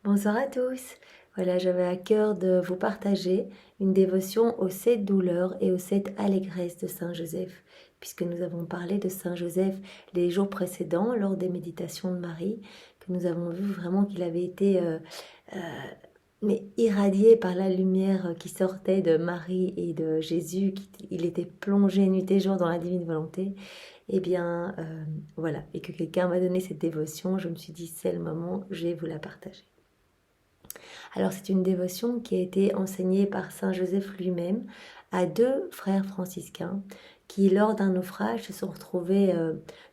Bonsoir à tous. Voilà, j'avais à cœur de vous partager une dévotion aux 7 douleurs et aux 7 allégesses de Saint Joseph, puisque nous avons parlé de Saint Joseph les jours précédents lors des méditations de Marie, que nous avons vu vraiment qu'il avait été euh, mais irradié par la lumière qui sortait de Marie et de Jésus, il était plongé nuit et jour dans la divine volonté. Eh bien, voilà, et que quelqu'un m'a donné cette dévotion, je me suis dit, c'est le moment, je vais vous la partager. Alors c'est une dévotion qui a été enseignée par Saint Joseph lui-même à 2 frères franciscains qui, lors d'un naufrage, se sont retrouvés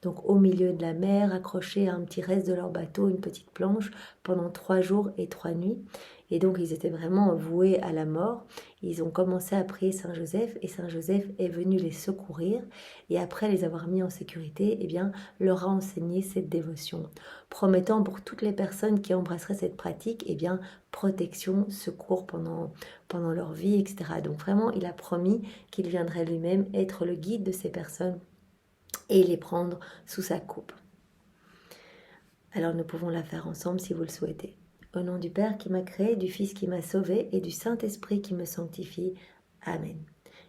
donc au milieu de la mer, accrochés à un petit reste de leur bateau, une petite planche, pendant 3 jours et 3 nuits. Et donc ils étaient vraiment voués à la mort. Ils ont commencé à prier Saint Joseph et Saint Joseph est venu les secourir. Et après les avoir mis en sécurité, eh bien, leur a enseigné cette dévotion, promettant pour toutes les personnes qui embrasseraient cette pratique, eh bien, protection, secours pendant leur vie, etc. Donc vraiment, il a promis qu'il viendrait lui-même être le guide de ces personnes et les prendre sous sa coupe. Alors nous pouvons la faire ensemble si vous le souhaitez. Au nom du Père qui m'a créé, du Fils qui m'a sauvé et du Saint-Esprit qui me sanctifie. Amen.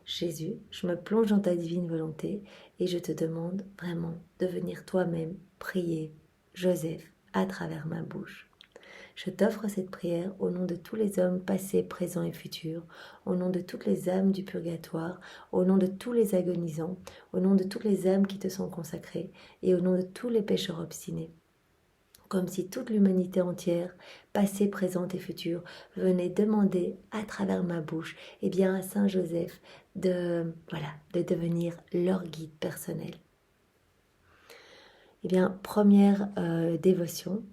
Jésus, je me plonge dans ta divine volonté et je te demande vraiment de venir toi-même prier Joseph à travers ma bouche. Je t'offre cette prière au nom de tous les hommes passés, présents et futurs, au nom de toutes les âmes du purgatoire, au nom de tous les agonisants, au nom de toutes les âmes qui te sont consacrées et au nom de tous les pécheurs obstinés. Comme si toute l'humanité entière, passée, présente et future, venait demander à travers ma bouche, eh bien à Saint Joseph de devenir leur guide personnel. Eh bien, première dévotion.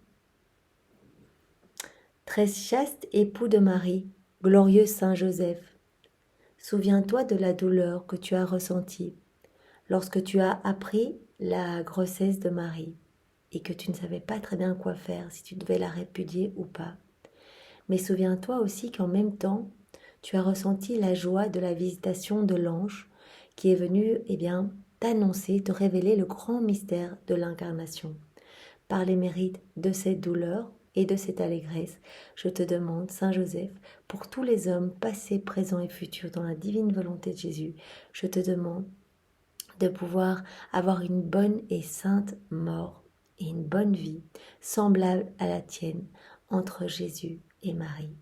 Très chaste époux de Marie, glorieux Saint Joseph, souviens-toi de la douleur que tu as ressentie lorsque tu as appris la grossesse de Marie et que tu ne savais pas très bien quoi faire, si tu devais la répudier ou pas. Mais souviens-toi aussi qu'en même temps, tu as ressenti la joie de la visitation de l'ange qui est venu, eh bien, t'annoncer, te révéler le grand mystère de l'incarnation. Par les mérites de cette douleur et de cette allégresse, je te demande, Saint Joseph, pour tous les hommes passés, présents et futurs dans la divine volonté de Jésus, je te demande de pouvoir avoir une bonne et sainte mort et une bonne vie semblable à la tienne entre Jésus et Marie.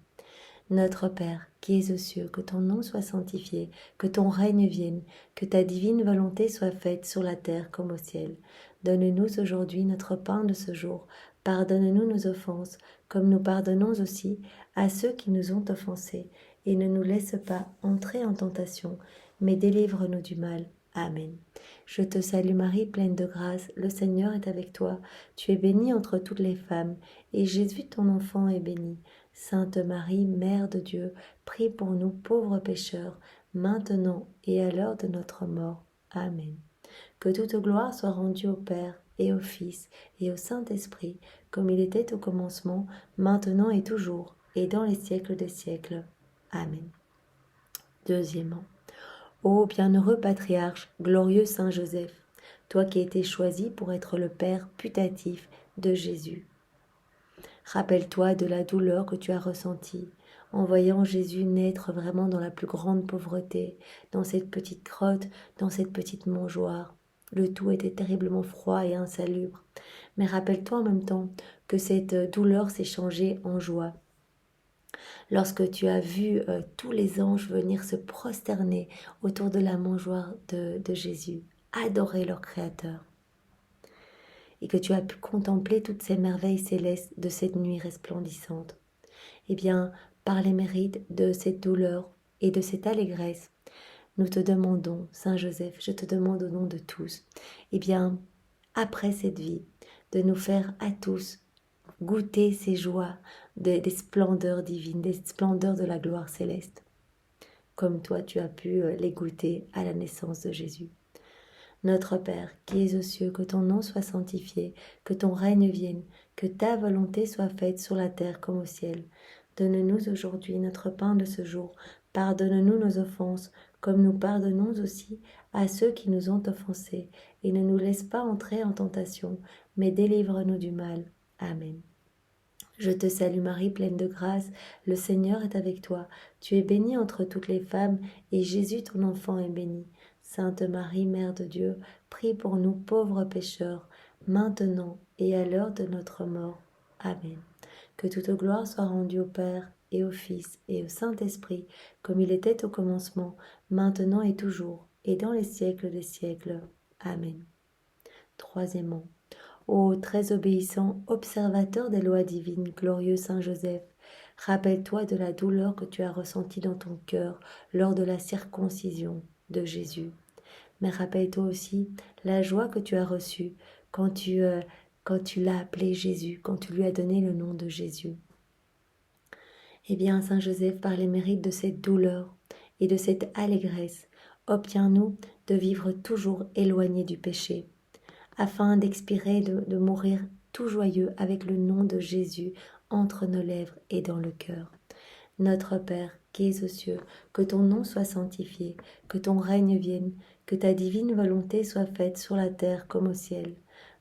Notre Père, qui es aux cieux, que ton nom soit sanctifié, que ton règne vienne, que ta divine volonté soit faite sur la terre comme au ciel. Donne-nous aujourd'hui notre pain de ce jour. Pardonne-nous nos offenses, comme nous pardonnons aussi à ceux qui nous ont offensés. Et ne nous laisse pas entrer en tentation, mais délivre-nous du mal. Amen. Je te salue Marie, pleine de grâce, le Seigneur est avec toi. Tu es bénie entre toutes les femmes, et Jésus ton enfant est béni. Sainte Marie, Mère de Dieu, prie pour nous pauvres pécheurs, maintenant et à l'heure de notre mort. Amen. Que toute gloire soit rendue au Père et au Fils et au Saint-Esprit, comme il était au commencement, maintenant et toujours, et dans les siècles des siècles. Amen. Deuxièmement, ô bienheureux patriarche, glorieux Saint Joseph, toi qui as été choisi pour être le Père putatif de Jésus. Rappelle-toi de la douleur que tu as ressentie en voyant Jésus naître vraiment dans la plus grande pauvreté, dans cette petite grotte, dans cette petite mangeoire. Le tout était terriblement froid et insalubre. Mais rappelle-toi en même temps que cette douleur s'est changée en joie. Lorsque tu as vu tous les anges venir se prosterner autour de la mangeoire de Jésus, adorer leur Créateur, et que tu as pu contempler toutes ces merveilles célestes de cette nuit resplendissante, eh bien, par les mérites de cette douleur et de cette allégresse, nous te demandons, Saint Joseph, je te demande au nom de tous, eh bien, après cette vie, de nous faire à tous goûter ces joies des splendeurs divines, des splendeurs de la gloire céleste, comme toi tu as pu les goûter à la naissance de Jésus. Notre Père, qui es aux cieux, que ton nom soit sanctifié, que ton règne vienne, que ta volonté soit faite sur la terre comme au ciel. Donne-nous aujourd'hui notre pain de ce jour. Pardonne-nous nos offenses, comme nous pardonnons aussi à ceux qui nous ont offensés. Et ne nous laisse pas entrer en tentation, mais délivre-nous du mal. Amen. Je te salue Marie, pleine de grâce, le Seigneur est avec toi. Tu es bénie entre toutes les femmes, et Jésus, ton enfant, est béni. Sainte Marie, Mère de Dieu, prie pour nous pauvres pécheurs, maintenant et à l'heure de notre mort. Amen. Que toute gloire soit rendue au Père, et au Fils, et au Saint-Esprit, comme il était au commencement, maintenant et toujours, et dans les siècles des siècles. Amen. Troisièmement, ô très obéissant, observateur des lois divines, glorieux Saint Joseph, rappelle-toi de la douleur que tu as ressentie dans ton cœur lors de la circoncision de Jésus. Mais rappelle-toi aussi la joie que tu as reçue quand tu l'as appelé Jésus, quand tu lui as donné le nom de Jésus. Eh bien, Saint Joseph, par les mérites de cette douleur et de cette allégresse, obtiens-nous de vivre toujours éloignés du péché, afin d'expirer, de mourir tout joyeux avec le nom de Jésus entre nos lèvres et dans le cœur. Notre Père, qui es aux cieux, que ton nom soit sanctifié, que ton règne vienne, que ta divine volonté soit faite sur la terre comme au ciel.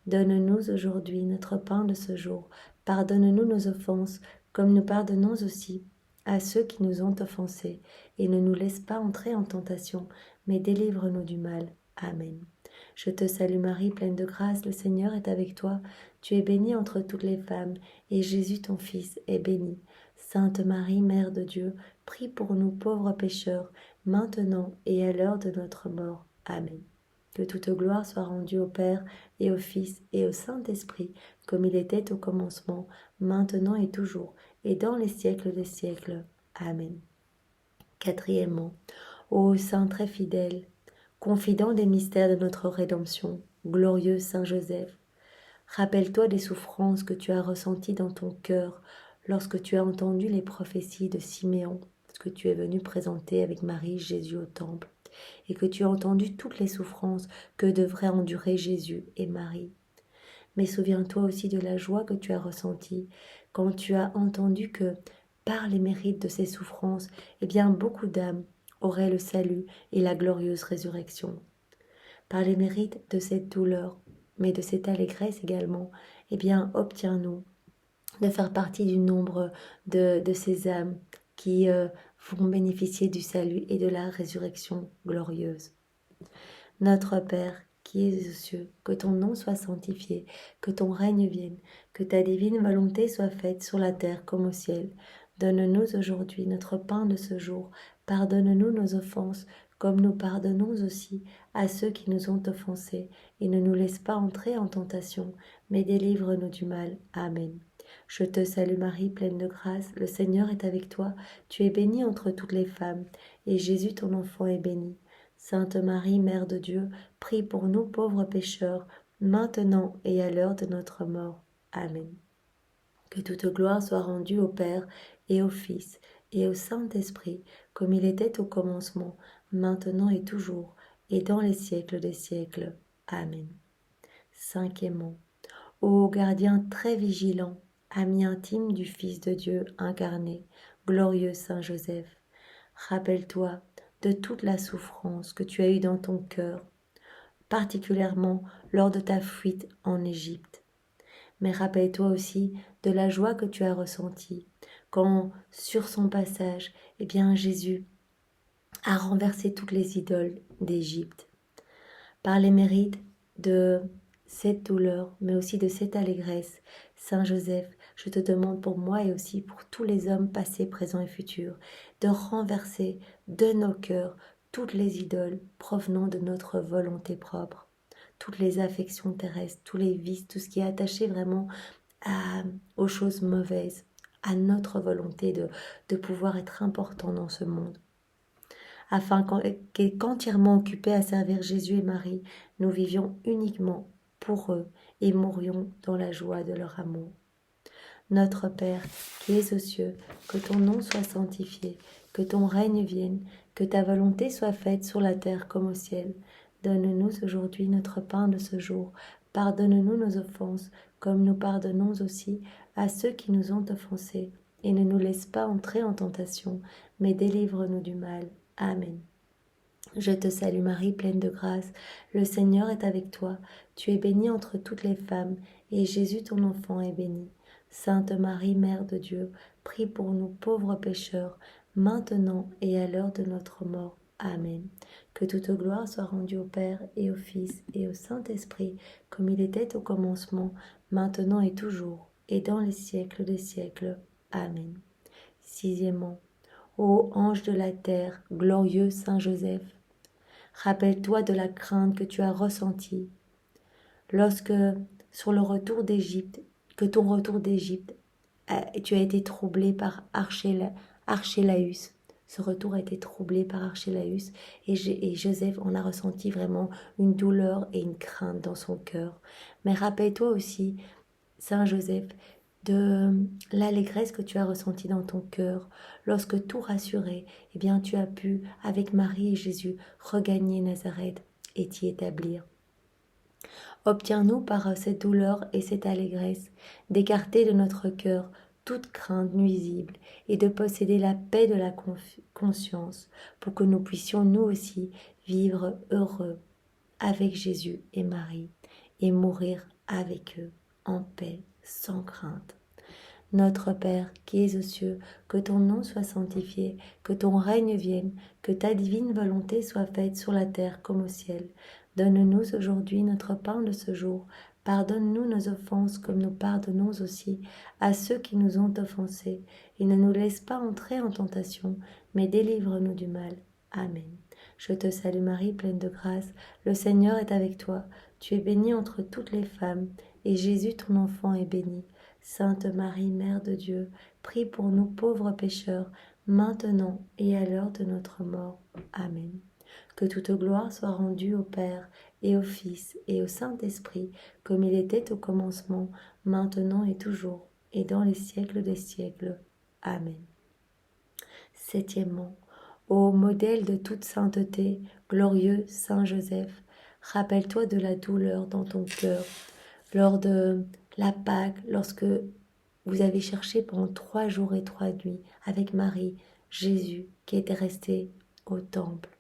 Donne-nous aujourd'hui notre pain de ce jour. Pardonne-nous nos offenses, comme nous pardonnons aussi à ceux qui nous ont offensés. Et ne nous laisse pas entrer en tentation, mais délivre-nous du mal. Amen. Je te salue Marie, pleine de grâce, le Seigneur est avec toi. Tu es bénie entre toutes les femmes, et Jésus ton Fils est béni. Sainte Marie, Mère de Dieu, prie pour nous pauvres pécheurs, maintenant et à l'heure de notre mort. Amen. Que toute gloire soit rendue au Père, et au Fils, et au Saint-Esprit, comme il était au commencement, maintenant et toujours, et dans les siècles des siècles. Amen. Quatrièmement, ô Saint très fidèle, confident des mystères de notre rédemption, glorieux Saint Joseph, rappelle-toi des souffrances que tu as ressenties dans ton cœur lorsque tu as entendu les prophéties de Siméon, lorsque tu es venu présenter avec Marie Jésus au temple, et que tu as entendu toutes les souffrances que devraient endurer Jésus et Marie. Mais souviens-toi aussi de la joie que tu as ressentie quand tu as entendu que, par les mérites de ces souffrances, eh bien beaucoup d'âmes auraient le salut et la glorieuse résurrection. Par les mérites de cette douleur, mais de cette allégresse également, eh bien obtiens-nous de faire partie du nombre de ces âmes qui vont bénéficier du salut et de la résurrection glorieuse. Notre Père, qui es aux cieux, que ton nom soit sanctifié, que ton règne vienne, que ta divine volonté soit faite sur la terre comme au ciel. Donne-nous aujourd'hui notre pain de ce jour. Pardonne-nous nos offenses, comme nous pardonnons aussi à ceux qui nous ont offensés. Et ne nous laisse pas entrer en tentation, mais délivre-nous du mal. Amen. Je te salue Marie, pleine de grâce, le Seigneur est avec toi. Tu es bénie entre toutes les femmes, et Jésus ton enfant est béni. Sainte Marie, Mère de Dieu, prie pour nous pauvres pécheurs, maintenant et à l'heure de notre mort. Amen. Que toute gloire soit rendue au Père et au Fils et au Saint-Esprit, comme il était au commencement, maintenant et toujours, et dans les siècles des siècles. Amen. Cinquièmement, ô gardien très vigilant, ami intime du Fils de Dieu incarné, glorieux Saint Joseph, rappelle-toi de toute la souffrance que tu as eue dans ton cœur, particulièrement lors de ta fuite en Égypte. Mais rappelle-toi aussi de la joie que tu as ressentie quand, sur son passage, eh bien Jésus a renversé toutes les idoles d'Égypte. Par les mérites de cette douleur, mais aussi de cette allégresse, Saint Joseph, je te demande pour moi et aussi pour tous les hommes passés, présents et futurs, de renverser de nos cœurs toutes les idoles provenant de notre volonté propre, toutes les affections terrestres, tous les vices, tout ce qui est attaché vraiment aux choses mauvaises, à notre volonté de pouvoir être important dans ce monde. Afin qu'entièrement occupés à servir Jésus et Marie, nous vivions uniquement pour eux et mourions dans la joie de leur amour. Notre Père, qui es aux cieux, que ton nom soit sanctifié, que ton règne vienne, que ta volonté soit faite sur la terre comme au ciel. Donne-nous aujourd'hui notre pain de ce jour. Pardonne-nous nos offenses, comme nous pardonnons aussi à ceux qui nous ont offensés. Et ne nous laisse pas entrer en tentation, mais délivre-nous du mal. Amen. Je te salue Marie, pleine de grâce, le Seigneur est avec toi. Tu es bénie entre toutes les femmes, et Jésus ton enfant est béni. Sainte Marie, Mère de Dieu, prie pour nous pauvres pécheurs, maintenant et à l'heure de notre mort. Amen. Que toute gloire soit rendue au Père et au Fils et au Saint-Esprit, comme il était au commencement, maintenant et toujours, et dans les siècles des siècles. Amen. Sixièmement, ô ange de la terre, glorieux Saint Joseph, rappelle-toi de la crainte que tu as ressentie lorsque, sur le retour d'Égypte, que ton retour d'Égypte, tu as été troublé par Archélaüs. Ce retour a été troublé par Archélaüs et Joseph en a ressenti vraiment une douleur et une crainte dans son cœur. Mais rappelle-toi aussi, Saint Joseph, de l'allégresse que tu as ressentie dans ton cœur lorsque tout rassuré, eh bien tu as pu, avec Marie et Jésus, regagner Nazareth et t'y établir. Obtiens-nous par cette douleur et cette allégresse d'écarter de notre cœur toute crainte nuisible et de posséder la paix de la conscience pour que nous puissions nous aussi vivre heureux avec Jésus et Marie et mourir avec eux en paix, sans crainte. Notre Père qui es aux cieux, que ton nom soit sanctifié, que ton règne vienne, que ta divine volonté soit faite sur la terre comme au ciel. Donne-nous aujourd'hui notre pain de ce jour. Pardonne-nous nos offenses comme nous pardonnons aussi à ceux qui nous ont offensés. Et ne nous laisse pas entrer en tentation, mais délivre-nous du mal. Amen. Je te salue Marie, pleine de grâce. Le Seigneur est avec toi. Tu es bénie entre toutes les femmes, et Jésus, ton enfant, est béni. Sainte Marie, Mère de Dieu, prie pour nous pauvres pécheurs, maintenant et à l'heure de notre mort. Amen. Que toute gloire soit rendue au Père et au Fils et au Saint-Esprit, comme il était au commencement, maintenant et toujours, et dans les siècles des siècles. Amen. Septièmement, ô modèle de toute sainteté, glorieux Saint Joseph, rappelle-toi de la douleur dans ton cœur lors de la Pâque, lorsque vous avez cherché pendant 3 jours et 3 nuits avec Marie, Jésus qui était resté au temple.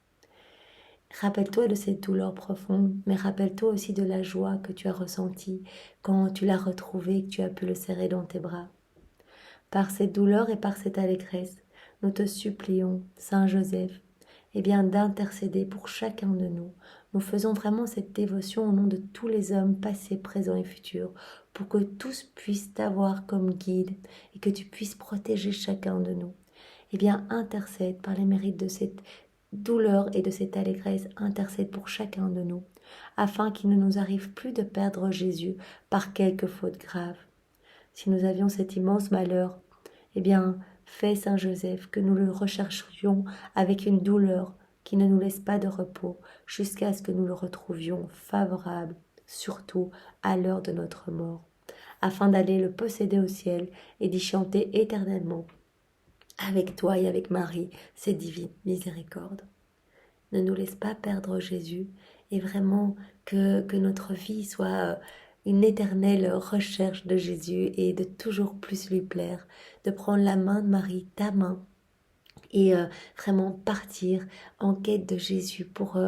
Rappelle-toi de cette douleur profonde, mais rappelle-toi aussi de la joie que tu as ressentie quand tu l'as retrouvé et que tu as pu le serrer dans tes bras. Par cette douleur et par cette allégresse, nous te supplions, Saint Joseph, d'intercéder pour chacun de nous. Nous faisons vraiment cette dévotion au nom de tous les hommes passés, présents et futurs, pour que tous puissent t'avoir comme guide et que tu puisses protéger chacun de nous. Intercède par les mérites de cette douleur et de cette allégresse, intercède pour chacun de nous, afin qu'il ne nous arrive plus de perdre Jésus par quelque faute grave. Si nous avions cet immense malheur, fais Saint Joseph que nous le recherchions avec une douleur qui ne nous laisse pas de repos jusqu'à ce que nous le retrouvions favorable, surtout à l'heure de notre mort, afin d'aller le posséder au ciel et d'y chanter éternellement avec toi et avec Marie, cette divine miséricorde. Ne nous laisse pas perdre Jésus et vraiment que notre vie soit une éternelle recherche de Jésus et de toujours plus lui plaire, de prendre la main de Marie, ta main, et vraiment partir en quête de Jésus pour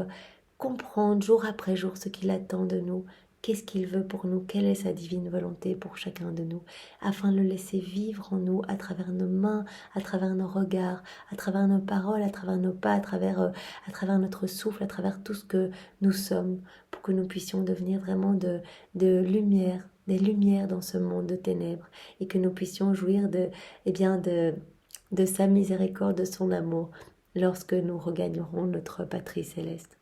comprendre jour après jour ce qu'il attend de nous, qu'est-ce qu'il veut pour nous, quelle est sa divine volonté pour chacun de nous, afin de le laisser vivre en nous à travers nos mains, à travers nos regards, à travers nos paroles, à travers nos pas, à travers notre souffle, à travers tout ce que nous sommes, pour que nous puissions devenir vraiment de lumière, des lumières dans ce monde de ténèbres, et que nous puissions jouir de sa miséricorde, de son amour, lorsque nous regagnerons notre patrie céleste.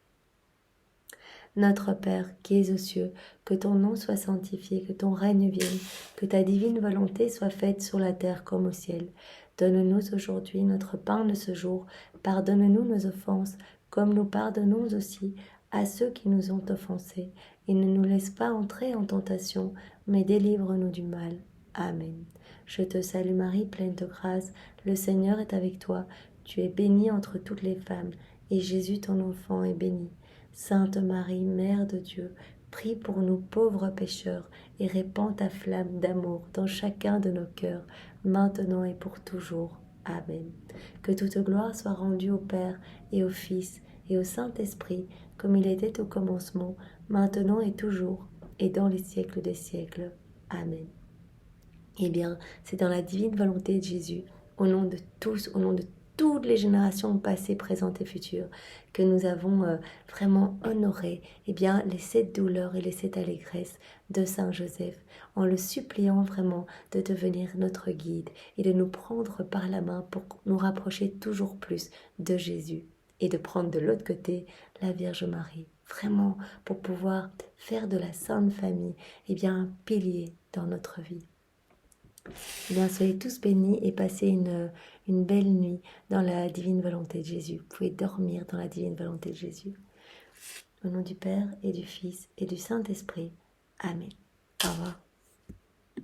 Notre Père qui es aux cieux, que ton nom soit sanctifié, que ton règne vienne, que ta divine volonté soit faite sur la terre comme au ciel. Donne-nous aujourd'hui notre pain de ce jour. Pardonne-nous nos offenses, comme nous pardonnons aussi à ceux qui nous ont offensés. Et ne nous laisse pas entrer en tentation, mais délivre-nous du mal. Amen. Je te salue Marie, pleine de grâce, le Seigneur est avec toi. Tu es bénie entre toutes les femmes, et Jésus ton enfant est béni. Sainte Marie, Mère de Dieu, prie pour nous pauvres pécheurs et répands ta flamme d'amour dans chacun de nos cœurs, maintenant et pour toujours. Amen. Que toute gloire soit rendue au Père et au Fils et au Saint-Esprit, comme il était au commencement, maintenant et toujours, et dans les siècles des siècles. Amen. Eh bien, c'est dans la divine volonté de Jésus, au nom de tous, au nom de toutes les générations passées, présentes et futures, que nous avons vraiment honoré les 7 douleurs et les 7 allégresses de Saint Joseph, en le suppliant vraiment de devenir notre guide et de nous prendre par la main pour nous rapprocher toujours plus de Jésus et de prendre de l'autre côté la Vierge Marie, vraiment pour pouvoir faire de la Sainte Famille un pilier dans notre vie. Eh bien, soyez tous bénis et passez une belle nuit dans la divine volonté de Jésus. Vous pouvez dormir dans la divine volonté de Jésus. Au nom du Père et du Fils et du Saint-Esprit. Amen. Au revoir.